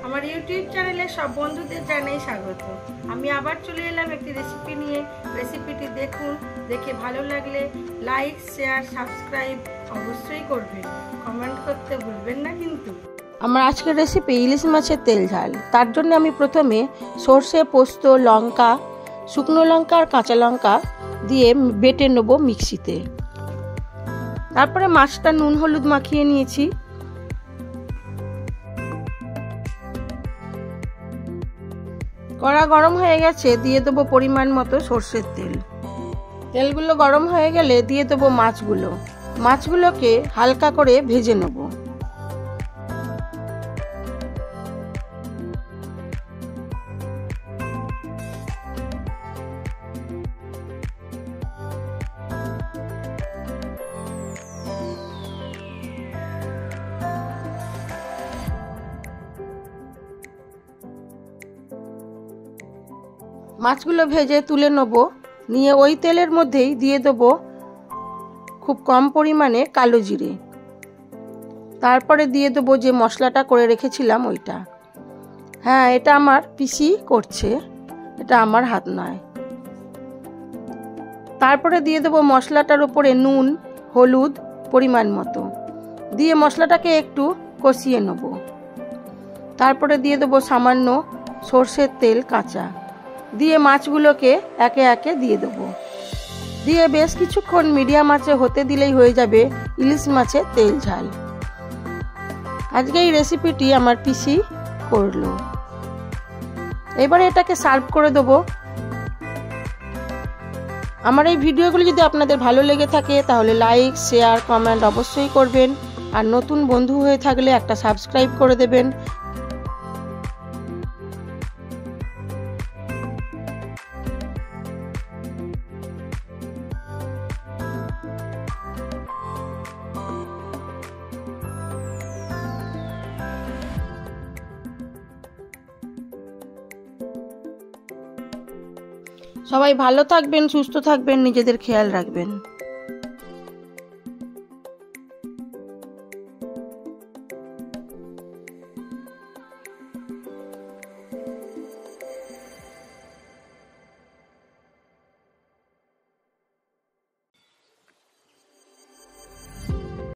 আমার ইউটিউব চ্যানেলে সব বন্ধুদের জানাই স্বাগত। আমি আবার চলে এলাম একটি রেসিপি নিয়ে। রেসিপিটি দেখুন, দেখে ভালো লাগলে লাইক, শেয়ার, সাবস্ক্রাইব অবশ্যই করবেন। কমেন্ট করতে ভুলবেন না কিন্তু। আমার আজকের রেসিপি ইলিশ মাছের তেল ঝাল। তার জন্য আমি প্রথমে সর্ষে, পোস্ত, লঙ্কা, শুকনো লঙ্কা আর কাঁচা লঙ্কা দিয়ে বেটে নেব মিক্সিতে। তারপরে মাছটা নুন হলুদ মাখিয়ে নিয়েছি। কড়া গরম হয়ে গেছে, দিয়ে দেবো পরিমাণ মতো সর্ষের তেল। তেলগুলো গরম হয়ে গেলে দিয়ে দেবো মাছগুলোকে হালকা করে ভেজে নেব। মাছগুলো ভেজে তুলে নেব। নিয়ে ওই তেলের মধ্যেই দিয়ে দেবো খুব কম পরিমাণে কালো জিরে। তারপরে দিয়ে দেবো যে মশলাটা করে রেখেছিলাম ওইটা। হ্যাঁ, এটা আমার পিসি করছে, এটা আমার হাত নয়। তারপরে দিয়ে দেবো মশলাটার উপরে নুন হলুদ পরিমাণ মতো, দিয়ে মশলাটাকে একটু কষিয়ে নেব। তারপরে দিয়ে দেবো সামান্য সর্ষের তেল কাঁচা, দিয়ে মাছগুলোকে একে একে দিয়ে দেবো। দিয়ে বেশ কিছুক্ষণ মিডিয়াম আঁচে হতে দিলেই হয়ে যাবে ইলিশ মাছের তেল ঝাল। আজকে এই রেসিপিটি আমার পিসি করলো। এবারে এটাকে সার্ভ করে দেবো। আমার এই ভিডিওগুলো যদি আপনাদের ভালো লেগে থাকে তাহলে লাইক, শেয়ার, কমেন্ট অবশ্যই করবেন। আর নতুন বন্ধু হয়ে থাকলে একটা সাবস্ক্রাইব করে দেবেন। সবাই ভালো থাকবেন, সুস্থ থাকবেন, নিজেদের খেয়াল রাখবেন।